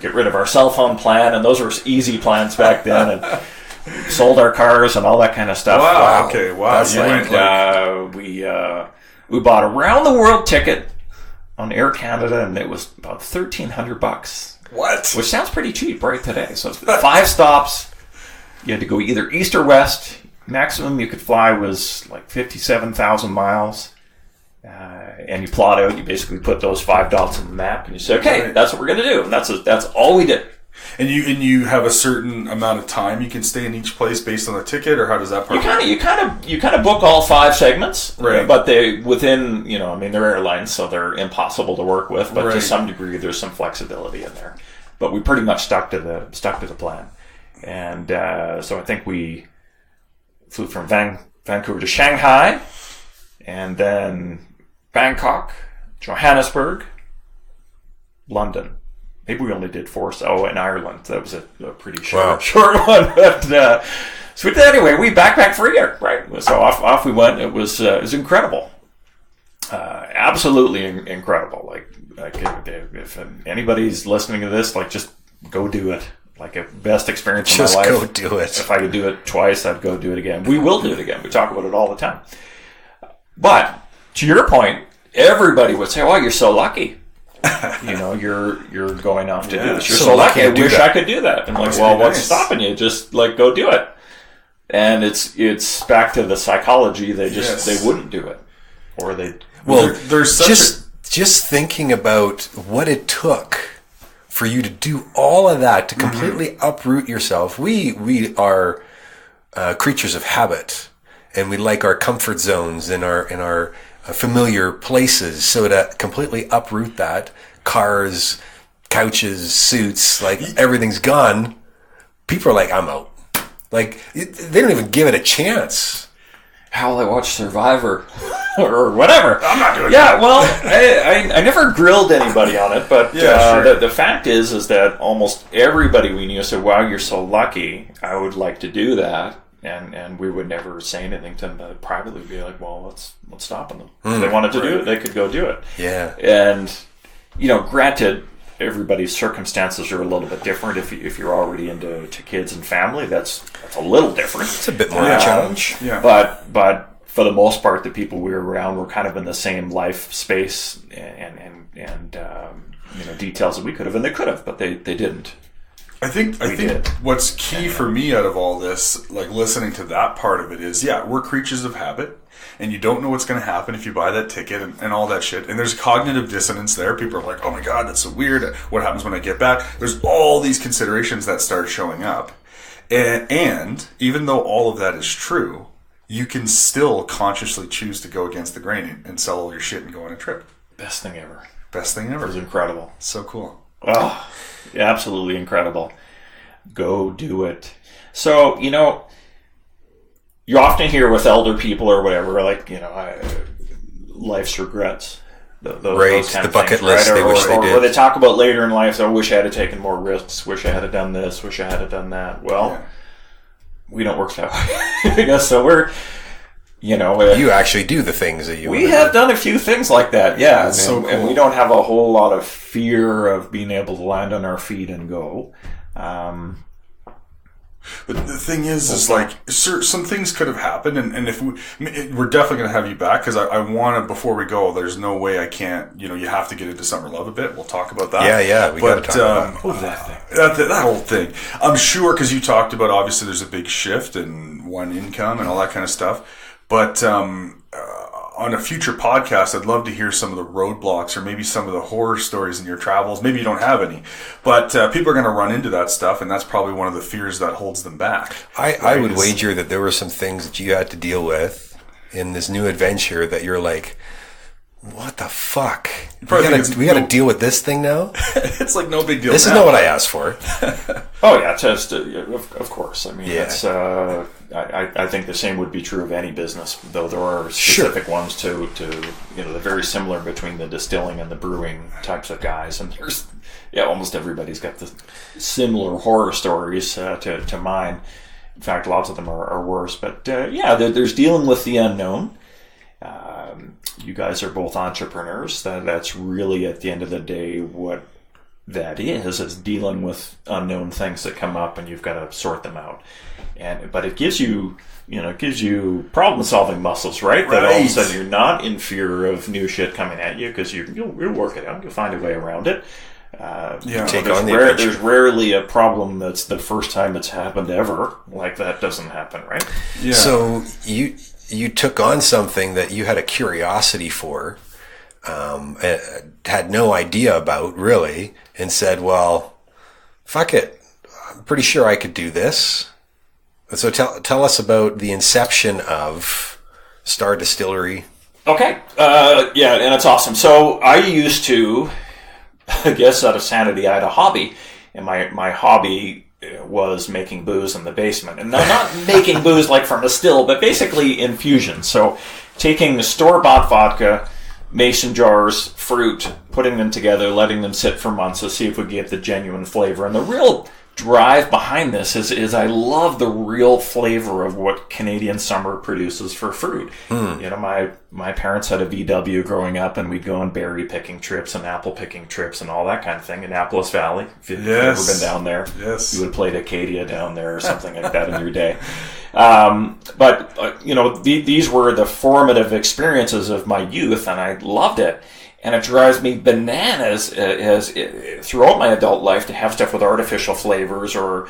D: get rid of our cell phone plan. And those were easy plans back then. And sold our cars and all that kind of stuff.
C: Wow. Okay. Wow.
D: We bought a round the world ticket on Air Canada, and it was about $1,300.
C: What?
D: Which sounds pretty cheap right today. So it's 5 stops. You had to go either east or west. Maximum you could fly was like 57,000 miles. And you plot out, you basically put those 5 dots on the map, and you say, okay, that's what we're going to do. And that's all we did.
C: And you have a certain amount of time you can stay in each place based on the ticket, or how does that work?
D: You kind of book all 5 segments,
C: right?
D: But they within they're airlines, so they're impossible to work with. But to some degree, there's some flexibility in there. But we pretty much stuck to the plan, and so I think we flew from Vancouver to Shanghai, and then Bangkok, Johannesburg, London. Maybe we only did 4. Oh, in Ireland. That was a pretty short one. But, so anyway, we backpacked for a year, right? So off we went. It was incredible. Absolutely incredible. Like if anybody's listening to this, like just go do it. Like a best experience of my life.
B: Just go do it.
D: If I could do it twice, I'd go do it again. We will do it again. We talk about it all the time. But to your point, everybody would say, "Oh, you're so lucky." You're going off to do this. You're so lucky. I wish I could do that. And like, well, what's stopping you? Just like go do it. And it's back to the psychology. They wouldn't do it, or they.
B: Well, there's just thinking about what it took for you to do all of that to completely uproot yourself. We are creatures of habit, and we like our comfort zones and our familiar places. So to completely uproot that, cars, couches, suits, like everything's gone, people are like, I'm out. Like they don't even give it a chance.
D: how I watch Survivor or whatever.
C: I'm not doing
D: that. Yeah, well, I never grilled anybody on it, but the fact is that almost everybody we knew said, wow, you're so lucky. I would like to do that. And we would never say anything to them, but privately we'd be like, well, what's stopping them? If they wanted to do it, they could go do it.
B: Yeah.
D: And, granted, everybody's circumstances are a little bit different. If you're already into kids and family, that's a little different.
B: It's a bit more of a challenge.
C: Yeah.
D: But for the most part, the people we were around were kind of in the same life space and details that we could have, and they could have, but they didn't.
C: I think what's key for me out of all this, like listening to that part of it is, we're creatures of habit, and you don't know what's going to happen if you buy that ticket and all that shit. And there's cognitive dissonance there. People are like, oh my God, that's so weird. What happens when I get back? There's all these considerations that start showing up. And even though all of that is true, you can still consciously choose to go against the grain and sell all your shit and go on a trip.
D: Best thing ever.
C: Best thing ever.
D: It was incredible.
C: So cool.
D: Oh, absolutely incredible. Go do it. So, you often hear with elder people or whatever, like, life's regrets. Those kind
B: the
D: of
B: bucket
D: things,
B: list
D: right?
B: they wish they did.
D: Or they talk about later in life, I wish I had taken more risks, wish I had done this, wish I had done that. Well, we don't work that way. So we're...
B: you actually do the things that you
D: we have done a few things like that, yeah. And,
C: so cool.
D: And we don't have a whole lot of fear of being able to land on our feet and go.
C: But the thing is like, some things could have happened, and if we're definitely going to have you back, because I want to, before we go, there's no way I can't, you have to get into Summer Love a bit. We'll talk about that.
B: Yeah, we got to talk about
C: that whole thing. I'm sure, because you talked about, obviously, there's a big shift in one income and all that kind of stuff. But on a future podcast, I'd love to hear some of the roadblocks or maybe some of the horror stories in your travels. Maybe you don't have any, but people are going to run into that stuff, and that's probably one of the fears that holds them back.
B: I would wager that there were some things that you had to deal with in this new adventure that you're like, what the fuck? We got to deal with this thing now?
C: It's like no big deal.
B: This is not what I asked for.
D: Oh yeah, of course. I mean, it's. I think the same would be true of any business, though there are specific ones to they're very similar between the distilling and the brewing types of guys, and there's almost everybody's got the similar horror stories to mine. In fact, lots of them are worse. But there's dealing with the unknown. You guys are both entrepreneurs. That's really, at the end of the day, what that is dealing with unknown things that come up, and you've got to sort them out. But it gives you, problem-solving muscles, right? That all of a sudden you're not in fear of new shit coming at you, because you'll work it out. You'll find a way around it. There's rarely a problem that's the first time it's happened ever. Like, that doesn't happen, right?
B: Yeah. So you took on something that you had a curiosity for, had no idea about really, and said, well, fuck it. I'm pretty sure I could do this. So tell us about the inception of Star Distillery.
D: Okay. And it's awesome. So I used to, I guess out of sanity, I had a hobby, and my hobby was making booze in the basement. And not making booze like from a still, but basically infusion. So taking the store-bought vodka, mason jars, fruit, putting them together, letting them sit for months to see if we get the genuine flavor. And the real drive behind this is I love the real flavor of what Canadian summer produces for fruit. My parents had a VW growing up, and we'd go on berry picking trips and apple picking trips and all that kind of thing in Annapolis Valley. If you've ever been down there, you would have played Acadia down there or something like that in your day. These were the formative experiences of my youth, and I loved it. And it drives me bananas throughout my adult life to have stuff with artificial flavors, or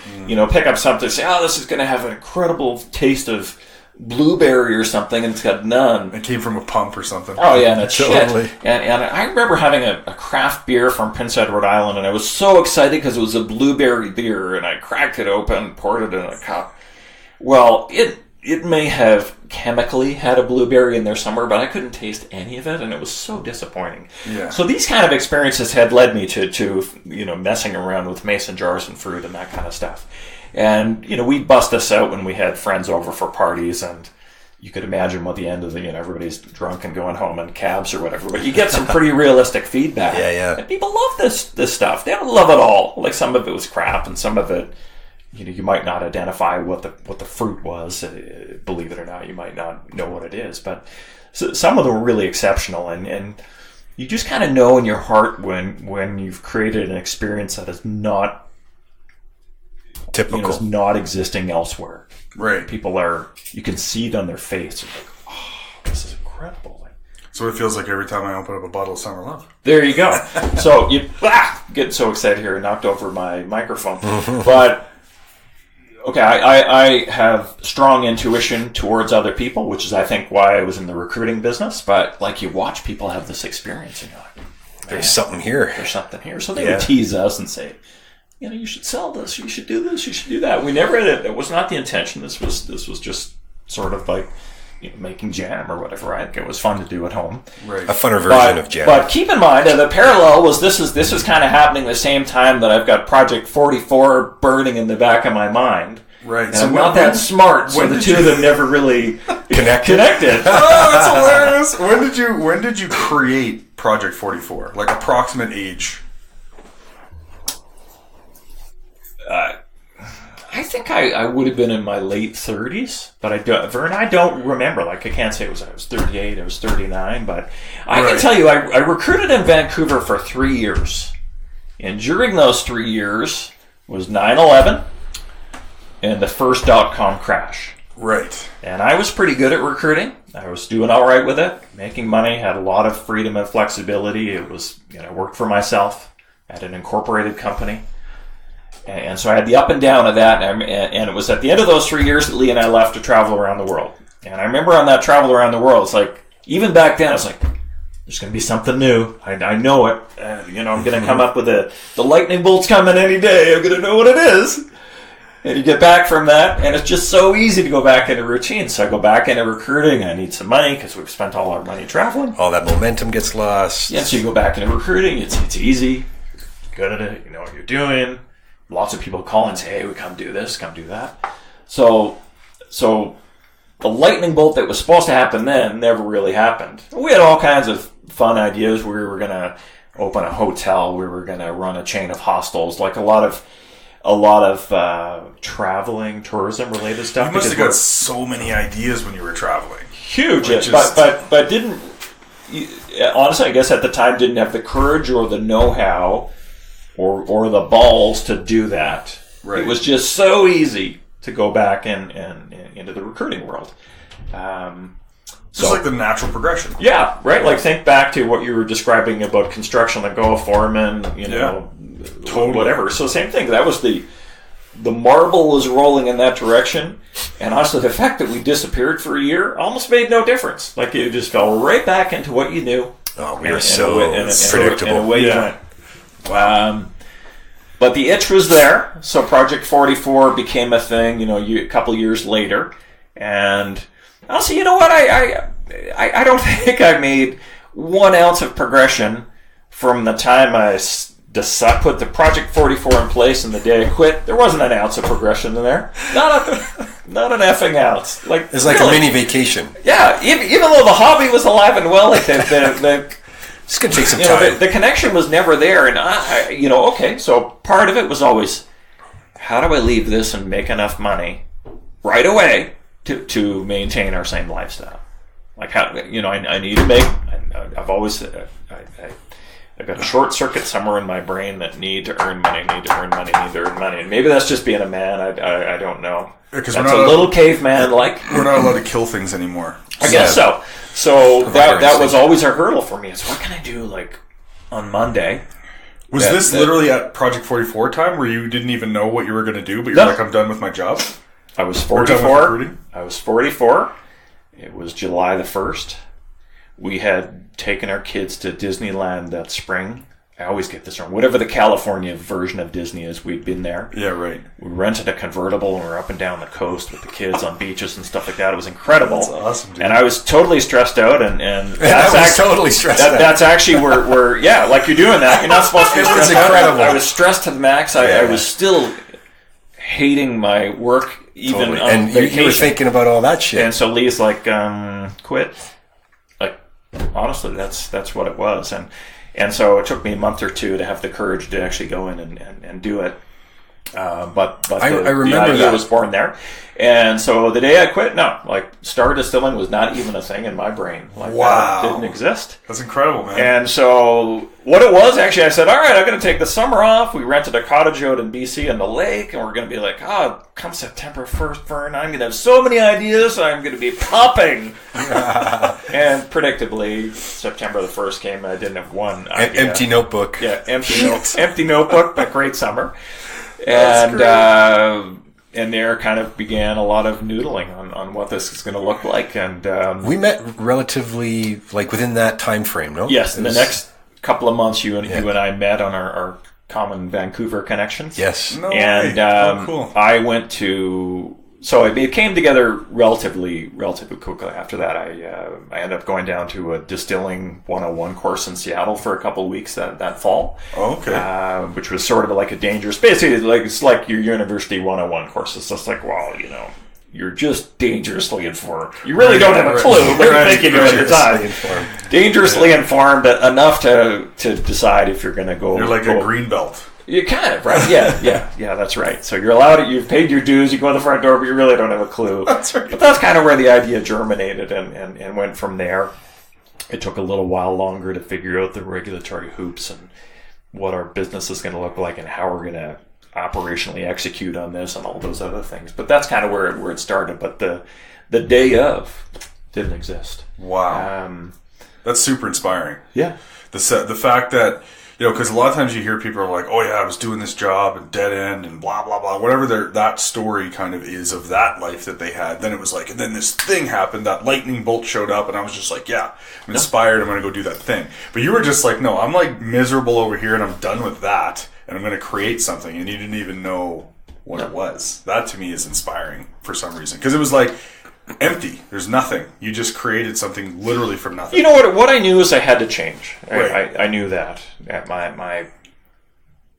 D: pick up something and say, oh, this is going to have an incredible taste of blueberry or something, and it's got none.
C: It came from a pump or something.
D: Oh yeah, and it's totally shit. And I remember having a craft beer from Prince Edward Island, and I was so excited because it was a blueberry beer, and I cracked it open, poured it in a cup. Well, it may have chemically had a blueberry in there somewhere, but I couldn't taste any of it, and it was so disappointing. Yeah. So these kind of experiences had led me to messing around with mason jars and fruit and that kind of stuff. And we'd bust this out when we had friends over for parties, and you could imagine what the end of the, everybody's drunk and going home in cabs or whatever, but you get some pretty realistic feedback.
B: Yeah.
D: And people love this stuff. They don't love it all. Like, some of it was crap, and some of it, you might not identify what the fruit was. Believe it or not, you might not know what it is. But some of them were really exceptional, and you just kind of know in your heart when you've created an experience that is not
B: typical,
D: is not existing elsewhere.
C: Right.
D: People you can see it on their face. They're like, oh, this is incredible.
C: So it feels like every time I open up a bottle of Summer Love.
D: There you go. So you get so excited here and knocked over my microphone. But okay, I have strong intuition towards other people, which is, I think, why I was in the recruiting business. But like, you watch people have this experience, and you're like,
B: there's something here.
D: There's something here. So they would tease us and say, you should sell this, you should do this, you should do that. We never had it. It was not the intention. This was just sort of like making jam or whatever. I think it was fun to do at home.
B: Right. A funner version of jam.
D: But keep in mind, the parallel was this is kind of happening the same time that I've got Project 44 burning in the back of my mind.
C: Right.
D: And so I'm not that smart, so the two of them never really connected.
C: Oh, that's hilarious. When did you create Project 44? Like, approximate age?
D: I think I would have been in my late 30s, but I don't remember. Like, I can't say I was 38, I was 39, but I can tell you, I recruited in Vancouver for 3 years. And during those 3 years was 9/11 and the first .com crash.
C: Right.
D: And I was pretty good at recruiting. I was doing all right with it, making money, had a lot of freedom and flexibility. It was, I worked for myself at an incorporated company. And so I had the up and down of that, and it was at the end of those 3 years that Lee and I left to travel around the world. And I remember on that travel around the world, it's like, even back then, I was like, there's going to be something new. I know it. I'm going to come up with the lightning bolt's coming any day. I'm going to know what it is. And you get back from that, and it's just so easy to go back into routine. So I go back into recruiting. I need some money because we've spent all our money traveling.
B: All that momentum gets lost.
D: Yeah, so you go back into recruiting. It's easy. You're good at it. You know what you're doing. Lots of people call and say, hey, we come do this, come do that. So the lightning bolt that was supposed to happen then never really happened. We had all kinds of fun ideas. We were going to open a hotel. We were going to run a chain of hostels, like a lot of traveling, tourism-related stuff.
C: You must have got so many ideas when you were traveling.
D: Huge, but didn't... Honestly, I guess at the time didn't have the courage or the know-how or the balls to do that. Right. It was just so easy to go back and into the recruiting world.
C: Just like the natural progression.
D: Yeah, right? Like, think back to what you were describing about construction, like go a foreman, totally. Whatever. So same thing. That was the marble was rolling in that direction. And honestly, the fact that we disappeared for a year almost made no difference. Like, you just fell right back into what you knew.
B: Oh, we were so predictable.
D: And away you went. But the itch was there, so Project 44 became a thing, a couple years later. And also, you know what? I don't think I made 1 ounce of progression from the time I put the Project 44 in place and the day I quit. There wasn't an ounce of progression in there. Not an effing ounce. Like,
B: it's like really, a mini vacation.
D: Yeah, even though the hobby was alive and well, like
B: it's going to take some time.
D: The connection was never there, and okay, so part of it was always, how do I leave this and make enough money right away to maintain our same lifestyle? Like, how, I need to make, I've always, I've got a short circuit somewhere in my brain that need to earn money. And maybe that's just being a man, I don't know. That's a little caveman-like.
C: We're not allowed to kill things anymore.
D: I guess so. So that was always a hurdle for me. Is what can I do, like, on Monday?
C: Was this literally at Project 44 time where you didn't even know what you were going to do, but you're like, I'm done with my job?
D: I was 44. I was 44. It was July the 1st. We had taken our kids to Disneyland that spring. I always get this wrong. Whatever the California version of Disney is, we'd been there.
C: Yeah, right.
D: We rented a convertible and we were up and down the coast with the kids on beaches and stuff like that. It was incredible.
C: That's awesome, dude.
D: And I was totally stressed out. And
B: that's totally stressed out.
D: That's actually where like you're doing that. You're not supposed to be stressed out.
B: Incredible.
D: I was stressed to the max. I was still hating my work even
B: totally.
D: on
B: And
D: vacation.
B: you were thinking about all that shit.
D: And so Lee's like, quit. Like, honestly, that's what it was. And so it took me a month or two to have the courage to actually go in and do it. But
B: I remember
D: idea
B: that
D: was born there. And so the day I quit, no, like Star Distilling was not even a thing in my brain. Like,
B: wow.
D: That didn't exist.
C: That's incredible, man.
D: And so what it was, actually, I said, all right, I'm going to take the summer off. We rented a cottage out in BC on the lake, and we're going to be like, come September 1st, Vern, I'm going to have so many ideas, I'm going to be popping. And predictably, September the 1st came, and I didn't have one idea.
B: Empty notebook.
D: Yeah, empty notebook, but great summer. And there kind of began a lot of noodling on what this is going to look like. And
B: we met relatively like within that time frame, no?
D: Yes, in the next couple of months, you and I met on our common Vancouver connections.
B: Yes.
C: No
D: and
C: way. Cool.
D: I went to... So it came together relatively quickly. After that, I ended up going down to a Distilling 101 course in Seattle for a couple of weeks that fall.
C: Oh, okay.
D: Which was sort of like a dangerous... Basically, it's like your University 101 course. It's just like, well, you're just dangerously informed. You really don't have a clue what you're thinking at the time. Dangerously informed enough to decide if you're going to go...
C: You're like a green belt.
D: You kind of, right? Yeah, that's right. So you're allowed, you've paid your dues, you go in the front door, but you really don't have a clue.
C: That's right.
D: But that's kind of where the idea germinated and went from there. It took a little while longer to figure out the regulatory hoops and what our business is going to look like and how we're going to operationally execute on this and all those other things. But that's kind of where it started. But the day of didn't exist.
C: Wow. That's super inspiring.
D: Yeah.
C: The fact that... because a lot of times you hear people are like, oh yeah, I was doing this job and dead end and blah, blah, blah. Whatever that story kind of is of that life that they had. Then it was like, and then this thing happened, that lightning bolt showed up and I was just like, yeah, I'm inspired. I'm going to go do that thing. But you were just like, no, I'm like miserable over here and I'm done with that. And I'm going to create something. And you didn't even know what it was. That to me is inspiring for some reason. Because it was like empty. There's nothing. You just created something literally from nothing.
D: You know what I knew is I had to change.
C: Right.
D: I knew that. My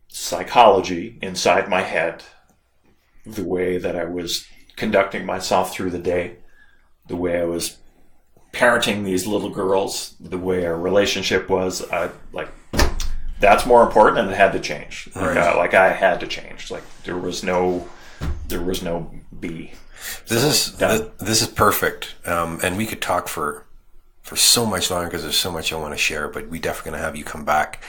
D: psychology inside my head, the way that I was conducting myself through the day, the way I was parenting these little girls, the way our relationship was, that's more important, and it had to change.
B: Right.
D: I had to change. Like there was no B.
B: This is perfect, and we could talk for so much longer because there's so much I want to share. But we definitely going to have you come back.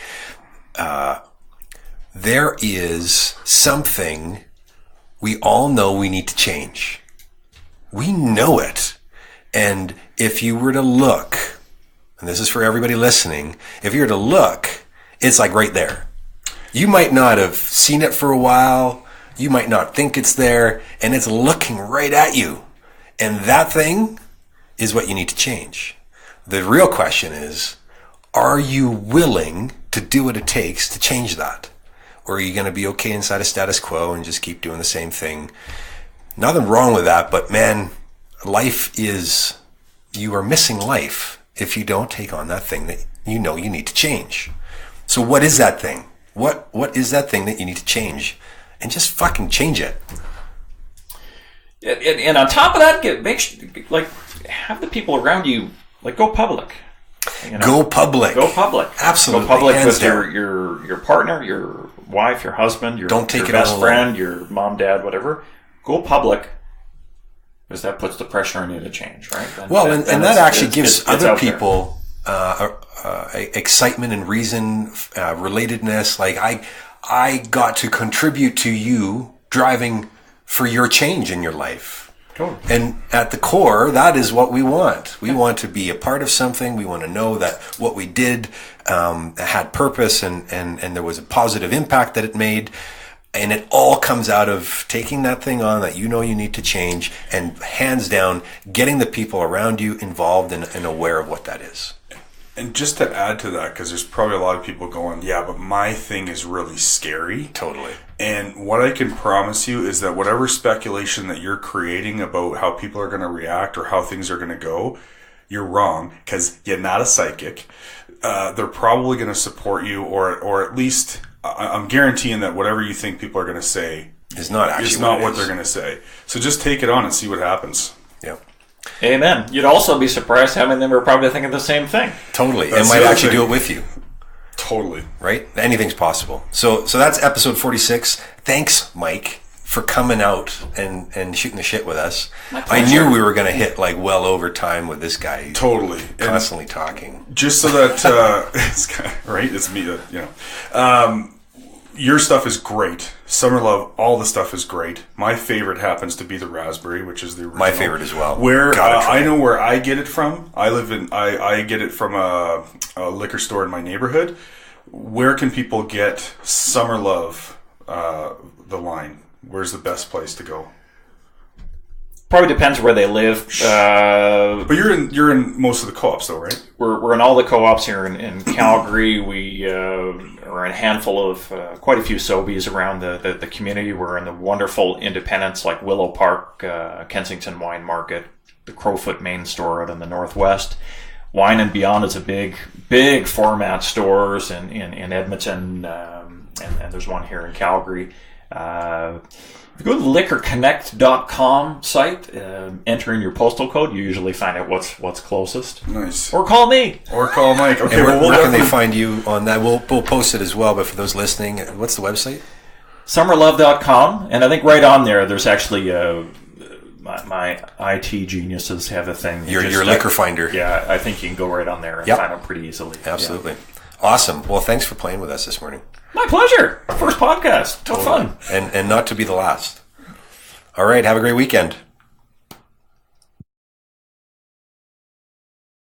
B: There is something we all know we need to change. We know it, and if you were to look, and this is for everybody listening, if you were to look, it's like right there. You might not have seen it for a while. You might not think it's there, and it's looking right at you. And that thing is what you need to change. The real question is, are you willing to do what it takes to change that? Or are you going to be okay inside a status quo and just keep doing the same thing? Nothing wrong with that, but man, you are missing life if you don't take on that thing that you know you need to change. So what is that thing? What is that thing that you need to change? And just fucking change it.
D: And on top of that, have the people around you go public.
B: Go public.
D: Go public.
B: Absolutely.
D: Go public with
B: down.
D: your partner, your wife, your husband, your best friend, your mom, dad, whatever. Go public, because that puts the pressure on you to change, right?
B: And that actually gives other people excitement and reason, relatedness. Like I got to contribute to you driving for your change in your life.
D: Totally.
B: And at the core, that is what we want. We want to be a part of something. We want to know that what we did had purpose and there was a positive impact that it made. And it all comes out of taking that thing on that you know you need to change and hands down getting the people around you involved and aware of what that is.
C: And just to add to that, because there's probably a lot of people going, yeah, but my thing is really scary.
B: Totally.
C: And what I can promise you is that whatever speculation that you're creating about how people are going to react or how things are going to go, you're wrong, because you're not a psychic. They're probably going to support you, or at least I'm guaranteeing that whatever you think people are going to say,
B: is not
C: what they're going to say. So just take it on and see what happens.
B: Yeah.
D: Amen. You'd also be surprised how many of them are probably thinking the same thing.
B: Totally. And might actually do it with you.
C: Totally.
B: Right? Anything's possible. So that's episode 46. Thanks, Mike, for coming out and shooting the shit with us. I knew we were going to hit like well over time with this guy.
C: Totally.
B: Constantly talking.
C: Just so that, it's me, your stuff is great. Summer Love, all the stuff is great. My favorite happens to be the raspberry, which is the original.
B: My favorite as well.
C: Where I know where I get it from. I get it from a liquor store in my neighborhood. Where can people get Summer Love, the line? Where's the best place to go?
D: Probably depends where they live.
C: But you're in most of the co-ops, though, right?
D: We're in all the co-ops here in Calgary. We are in a handful of quite a few Sobeys around the community. We're in the wonderful independents like Willow Park, Kensington Wine Market, the Crowfoot main store out in the northwest. Wine and Beyond is a big format stores in Edmonton, and there's one here in Calgary. If you go to the liquorconnect.com site, enter in your postal code, you usually find out what's closest.
C: Nice.
D: Or call me.
C: Or call Mike. Okay,
B: and where can they find you on that? We'll post it as well, but for those listening, what's the website?
D: Summerlove.com, and I think right on there's actually my IT geniuses have a thing.
B: Your liquor finder.
D: Yeah, I think you can go right on there and find it pretty easily.
B: Absolutely. Yeah. Awesome. Well, thanks for playing with us this morning.
D: My pleasure. First podcast. Fun.
B: And not to be the last. All right. Have a great weekend.